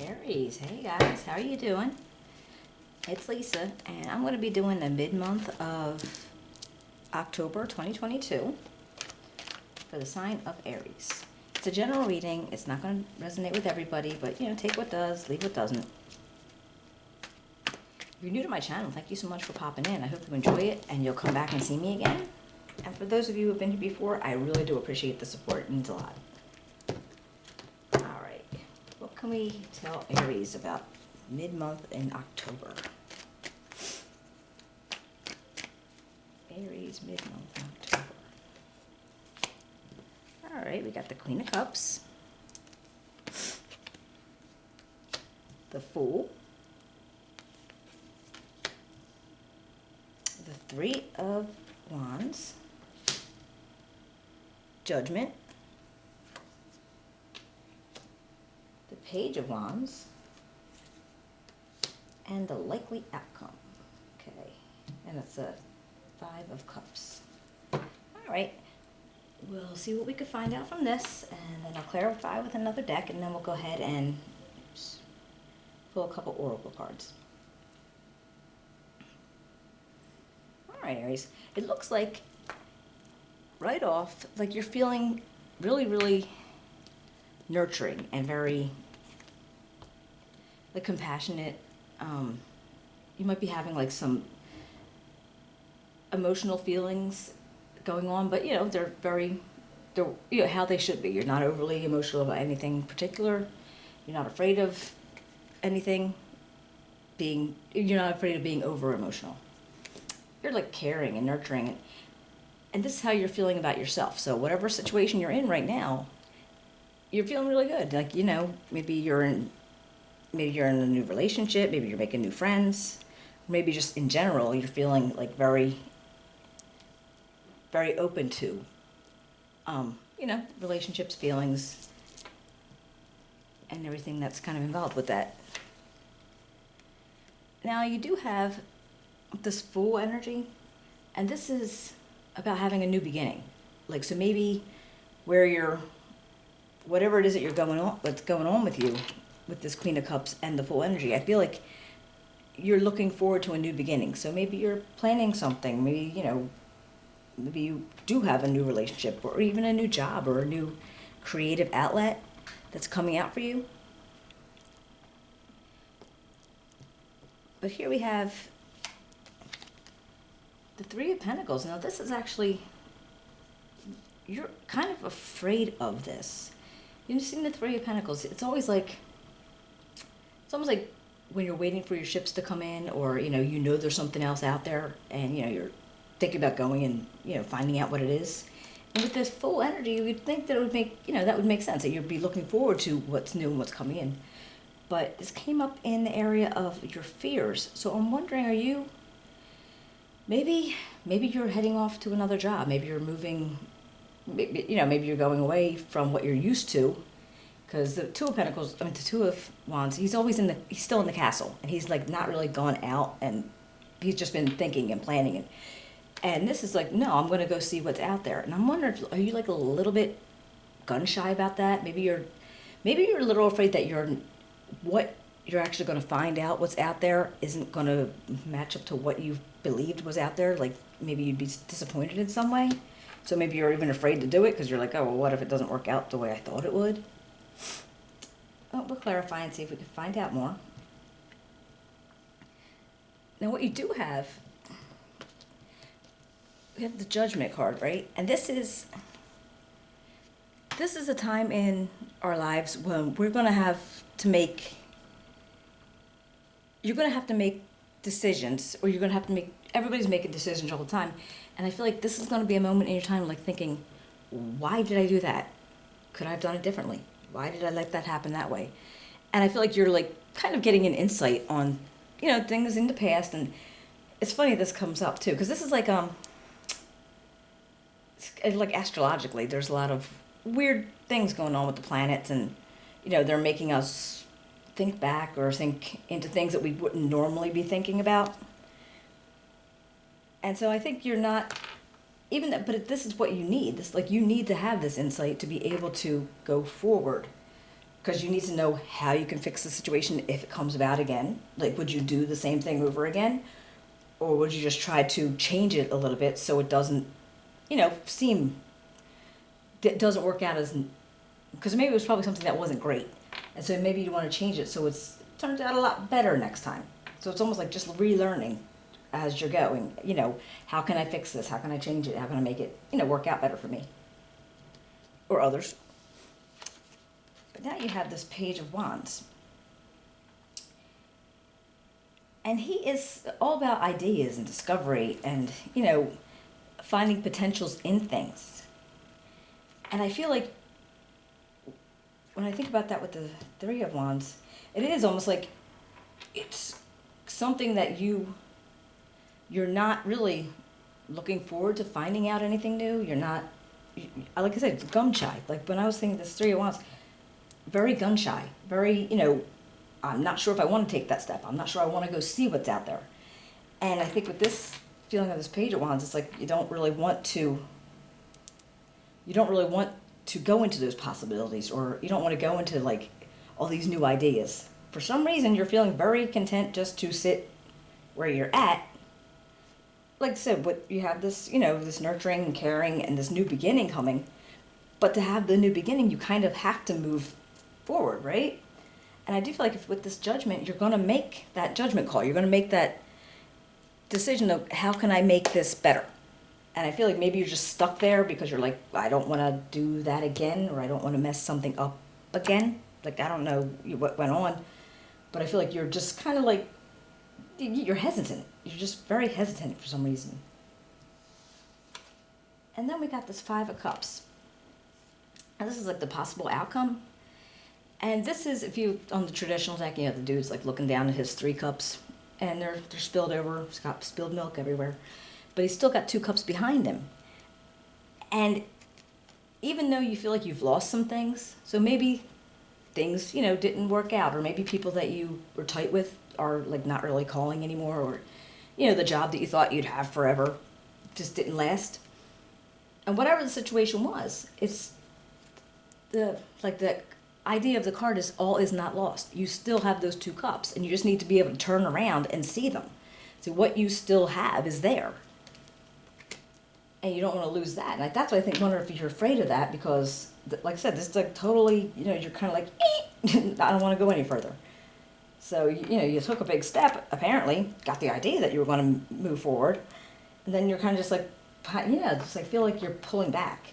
Aries, hey guys, how are you doing? It's Lisa, and I'm going to be doing the mid-month of October 2022 for the sign of Aries. It's a general reading. It's not going to resonate with everybody, but take what does, leave what doesn't. If you're new to my channel, thank you so much for popping in. I hope you enjoy it and you'll come back and see me again. And for those of you who have been here before, I really do appreciate the support. It means a lot. Alright, what can we tell Aries about mid-month in October? Aries mid-month in October. Alright, we got the Queen of Cups, the Fool, the Three of Wands, Judgment, the Page of Wands, and the Likely Outcome. Okay, and it's a Five of Cups. Alright, we'll see what we can find out from this, and then I'll clarify with another deck, and then we'll go ahead and pull a couple oracle cards. Alright, Aries, it looks like right off, like you're feeling really, really nurturing and very like compassionate. You might be having like some emotional feelings going on, but they're how they should be. You're not overly emotional about anything particular. You're not afraid of anything you're not afraid of being over emotional. You're like caring and nurturing, and this is how you're feeling about yourself. So whatever situation you're in right now, you're feeling really good. Like, maybe you're in a new relationship, maybe you're making new friends, maybe just in general you're feeling like very, very open to relationships, feelings, and everything that's kind of involved with that. Now you do have this Fool energy, and this is about having a new beginning. Like, so maybe whatever it is that what's going on with you with this Queen of Cups and the Fool energy, I feel like you're looking forward to a new beginning. So maybe you're planning something, maybe you do have a new relationship, or even a new job, or a new creative outlet that's coming out for you. But here we have the Three of Pentacles. Now this is actually, you're kind of afraid of this. You've seen the Three of Pentacles. It's almost like when you're waiting for your ships to come in, or there's something else out there, and you're thinking about going and finding out what it is. And with this Full energy, you would think that it would make that would make sense, that you'd be looking forward to what's new and what's coming in. But this came up in the area of your fears. So I'm wondering, are you maybe you're heading off to another job, maybe you're moving, maybe you're going away from what you're used to, because the Two of Wands, he's still in the castle, and he's like not really gone out, and he's just been thinking and planning. And this is like, no, I'm going to go see what's out there. And I'm wondering, are you like a little bit gun shy about that? Maybe you're a little afraid that what you're actually going to find out what's out there isn't going to match up to what you believed was out there. Like, maybe you'd be disappointed in some way. So maybe you're even afraid to do it because you're like, oh, well, what if it doesn't work out the way I thought it would? Well, we'll clarify and see if we can find out more. Now, what you do have, we have the Judgment card, right? And this is a time in our lives when you're going to have to make decisions, or everybody's making decisions all the time. And I feel like this is going to be a moment in your time like thinking, why did I do that? Could I have done it differently? Why did I let that happen that way? And I feel like you're like kind of getting an insight on, things in the past. And it's funny this comes up too, because this is like, like astrologically, there's a lot of weird things going on with the planets, and they're making us think back or think into things that we wouldn't normally be thinking about. And so I think you're not even that, but this is what you need. You need to have this insight to be able to go forward because you need to know how you can fix the situation if it comes about again. Like, would you do the same thing over again? Or would you just try to change it a little bit so it doesn't, it doesn't work out as, because maybe it was probably something that wasn't great. And so maybe you want to change it so it turns out a lot better next time. So it's almost like just relearning as you're going. How can I fix this? How can I change it? How can I make it, work out better for me? Or others. But now you have this Page of Wands. And he is all about ideas and discovery and, finding potentials in things. And I feel like when I think about that with the Three of Wands, it is almost like it's something that you're not really looking forward to finding out anything new. You're not, like I said, gun shy. Like when I was thinking this Three of Wands, very gun shy, very, I'm not sure if I want to take that step. I'm not sure I want to go see what's out there. And I think with this feeling of this Page of Wands, it's like you don't really want to go into those possibilities, or you don't want to go into like all these new ideas. For some reason, you're feeling very content just to sit where you're at. Like I said, you have this, this nurturing and caring and this new beginning coming. But to have the new beginning, you kind of have to move forward, right? And I do feel like if with this judgment, you're going to make that judgment call. You're going to make that decision of how can I make this better? And I feel like maybe you're just stuck there because you're like, I don't want to do that again, or I don't want to mess something up again. Like, I don't know what went on, but I feel like you're just kind of like, you're hesitant. You're just very hesitant for some reason. And then we got this Five of Cups. And this is like the possible outcome. And this is, if you, on the traditional deck, the dude's like looking down at his 3 cups, and they're spilled over. He's got spilled milk everywhere. But he's still got 2 cups behind him. And even though you feel like you've lost some things, so maybe things, didn't work out, or maybe people that you were tight with are like not really calling anymore, or, the job that you thought you'd have forever just didn't last. And whatever the situation was, it's the idea of the card is all is not lost. You still have those 2 cups, and you just need to be able to turn around and see them. So what you still have is there. And you don't want to lose that. And that's why I wonder if you're afraid of that, because, like I said, this is like totally, you're kind of like, I don't want to go any further. So, you took a big step, apparently, got the idea that you were going to move forward, and then you're kind of just like, just like feel like you're pulling back.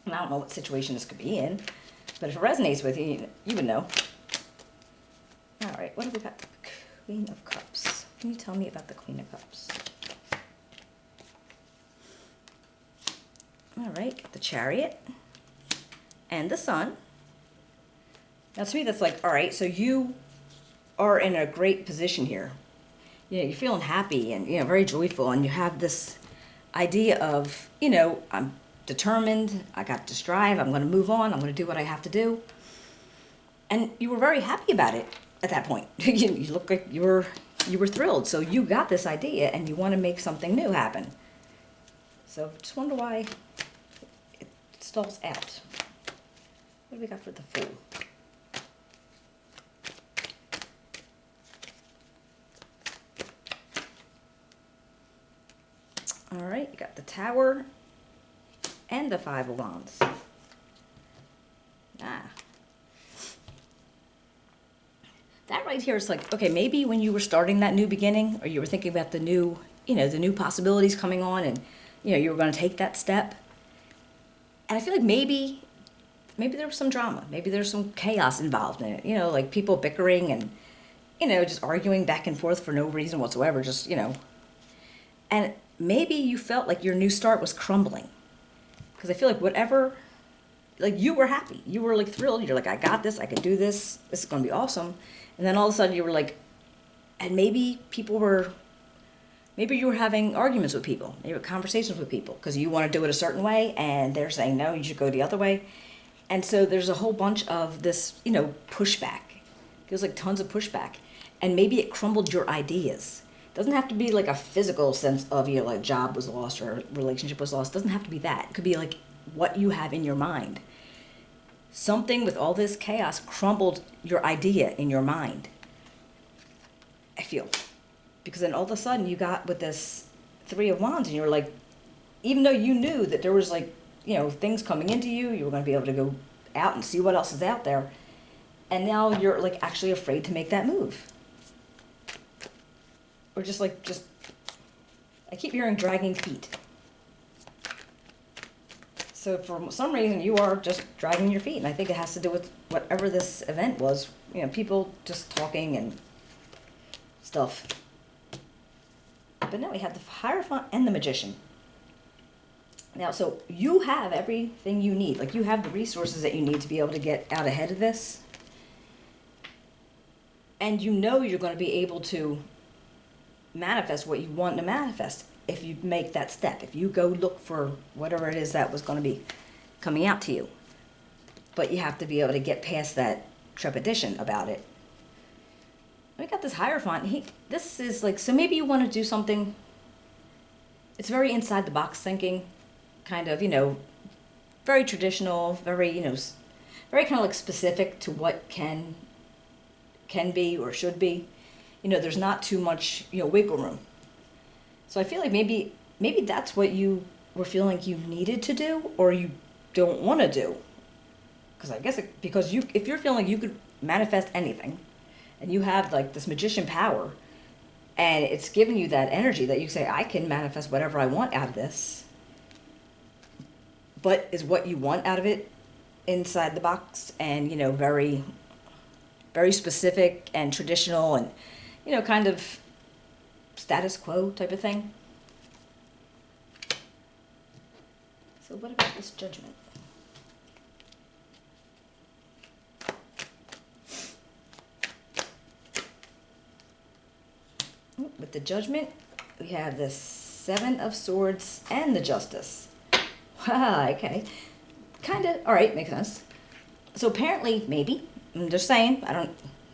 And I don't know what situation this could be in, but if it resonates with you, you would know. All right, what have we got? The Queen of Cups. Can you tell me about the Queen of Cups? All right, got the Chariot and the Sun. Now to me that's like, all right, so you are in a great position here. You're feeling happy and, very joyful, and you have this idea of, I'm determined, I got to strive, I'm going to move on, I'm going to do what I have to do. And you were very happy about it at that point. You look like you were thrilled. So you got this idea and you want to make something new happen. So just wonder why it stalls out. What do we got for the Fool? All right, you got the Tower and the Five of Wands. That right here is like, okay, maybe when you were starting that new beginning, or you were thinking about the new, the new possibilities coming on, and, you were going to take that step. And I feel like maybe there was some drama. Maybe there's some chaos involved in it, like people bickering and, just arguing back and forth for no reason whatsoever, just, And maybe you felt like your new start was crumbling. Because I feel like whatever, like you were happy. You were like thrilled. You're like, I got this. I can do this. This is going to be awesome. And then all of a sudden you were like, and maybe you were having arguments with people. Maybe conversations with people because you want to do it a certain way and they're saying, no, you should go the other way. And so there's a whole bunch of this, pushback. Feels like tons of pushback. And maybe it crumbled your ideas. Doesn't have to be like a physical sense of, like job was lost or relationship was lost. Doesn't have to be that. It could be like what you have in your mind. Something with all this chaos crumbled your idea in your mind, I feel. Because then all of a sudden you got with this Three of Wands and you were like, even though you knew that there was like, things coming into you, you were going to be able to go out and see what else is out there. And now you're like actually afraid to make that move. Or I keep hearing dragging feet. So for some reason you are just dragging your feet. And I think it has to do with whatever this event was. People just talking and stuff. But now we have the Hierophant and the Magician. Now, so you have everything you need. Like, you have the resources that you need to be able to get out ahead of this. And you know you're going to be able to manifest what you want to manifest if you make that step. If you go look for whatever it is that was going to be coming out to you. But you have to be able to get past that trepidation about it. We got this Hierophant. This is like, so maybe you want to do something. It's very inside the box thinking, kind of, very traditional, very, very kind of like specific to what can be or should be. There's not too much, wiggle room. So I feel like maybe that's what you were feeling you needed to do or you don't want to do. Because I guess if you're feeling you could manifest anything, and you have like this magician power, and it's giving you that energy that you say, I can manifest whatever I want out of this. But is what you want out of it inside the box and, very, very specific and traditional and, kind of status quo type of thing. So what about this Judgment? With the Judgment, we have the Seven of Swords and the Justice. Okay. Kind of, all right, makes sense. So apparently, maybe, I'm just saying,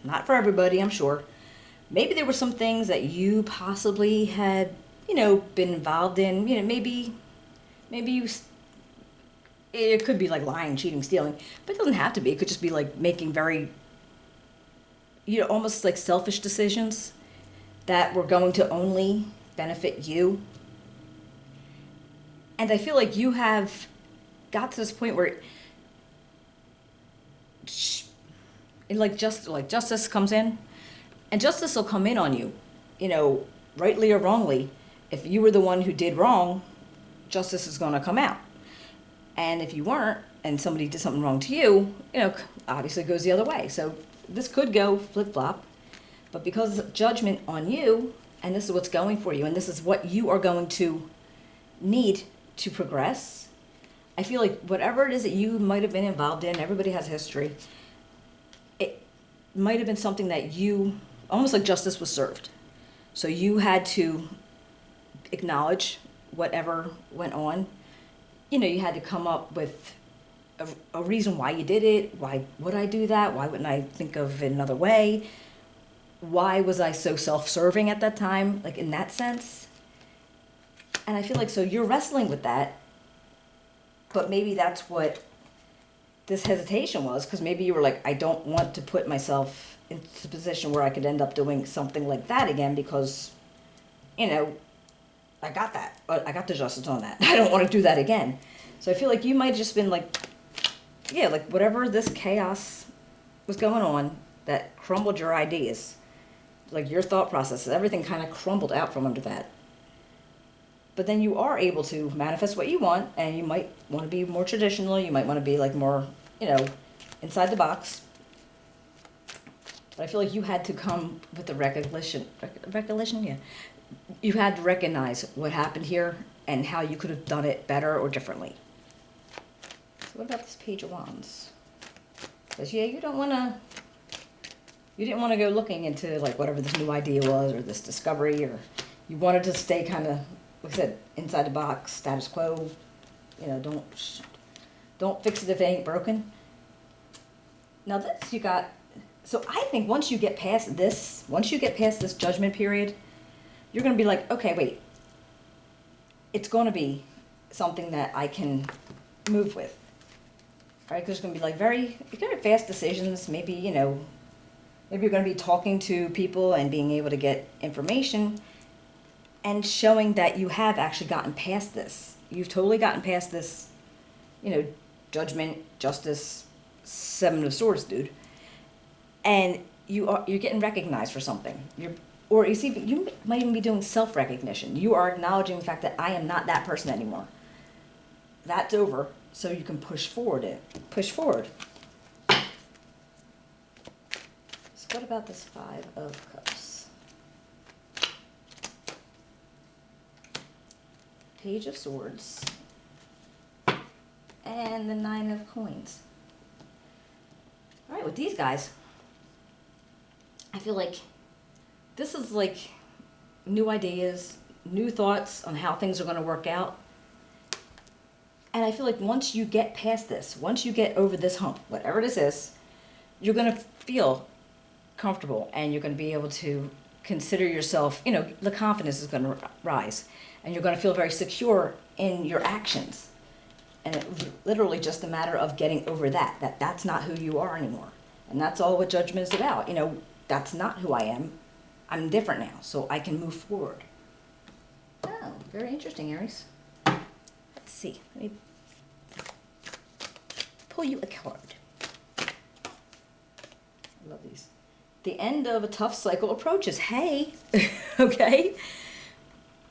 not for everybody, I'm sure. Maybe there were some things that you possibly had, been involved in. Maybe it could be like lying, cheating, stealing, but it doesn't have to be. It could just be like making very, almost like selfish decisions that were going to only benefit you. And I feel like you have got to this point where justice comes in, and justice will come in on you, rightly or wrongly. If you were the one who did wrong, justice is going to come out. And if you weren't, and somebody did something wrong to you, obviously it goes the other way. So this could go flip-flop. But because of judgment on you, and this is what's going for you, and this is what you are going to need to progress, I feel like whatever it is that you might have been involved in, everybody has history, it might have been something that you, almost like justice was served. So you had to acknowledge whatever went on. You had to come up with a reason why you did it. Why would I do that? Why wouldn't I think of it another way? Why was I so self-serving at that time, like in that sense? And I feel like, so you're wrestling with that, but maybe that's what this hesitation was, because maybe you were like, I don't want to put myself into a position where I could end up doing something like that again because, I got that. I got the justice on that. I don't want to do that again. So I feel like you might have just been like, yeah, like whatever this chaos was going on that crumbled your ideas, like your thought processes, everything kind of crumbled out from under that. But then you are able to manifest what you want, and you might want to be more traditional. You might want to be like more, inside the box. But I feel like you had to come with the recognition, yeah. You had to recognize what happened here and how you could have done it better or differently. So what about this Page of Wands? Because, yeah, you didn't want to go looking into like whatever this new idea was or this discovery, or you wanted to stay kind of, like I said, inside the box, status quo. Don't fix it if it ain't broken. Now this you got, so I think once you get past this judgment period, you're going to be like, okay, wait, it's going to be something that I can move with. right? Because there's going to be like very fast decisions. Maybe, maybe you're going to be talking to people and being able to get information and showing that you have actually gotten past this. You've totally gotten past this, judgment, justice, Seven of Swords, dude. And you're getting recognized for something. You might even be doing self-recognition. You are acknowledging the fact that I am not that person anymore. That's over, so you can push forward. So what about this Five of Cups? Page of Swords. And the Nine of Coins. All right, with these guys, I feel like this is like new ideas, new thoughts on how things are going to work out. And I feel like once you get past this, once you get over this hump, whatever this is, you're going to feel comfortable and you're going to be able to consider yourself, the confidence is going to rise and you're going to feel very secure in your actions. And it's literally just a matter of getting over that's not who you are anymore. And that's all what judgment is about. That's not who I am. I'm different now, so I can move forward. Oh, very interesting, Aries. Let's see. Let me pull you a card. I love these. The end of a tough cycle approaches. Hey, okay.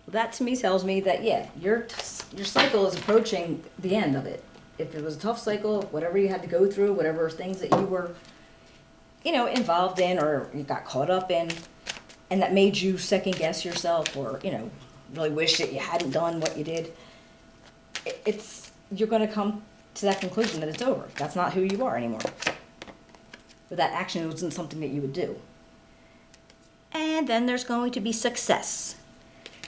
That to me tells me that, yeah, your cycle is approaching the end of it. If it was a tough cycle, whatever you had to go through, whatever things that you were, involved in or you got caught up in, and that made you second guess yourself or, really wish that you hadn't done what you did, you're going to come to that conclusion that it's over. That's not who you are anymore. But that action wasn't something that you would do. And then there's going to be success.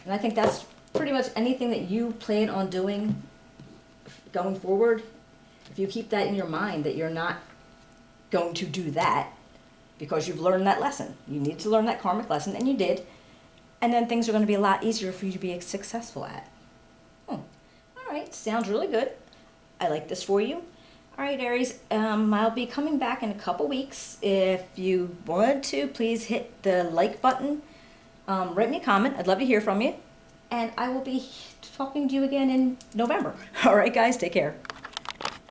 And I think that's pretty much anything that you plan on doing going forward. If you keep that in your mind that you're not going to do that because you've learned that lesson. You need to learn that karmic lesson, and you did. And then things are going to be a lot easier for you to be successful at. All right, sounds really good. I like this for you. All right, Aries, I'll be coming back in a couple weeks. If you want to, please hit the like button. Write me a comment. I'd love to hear from you. And I will be talking to you again in November. All right, guys, take care.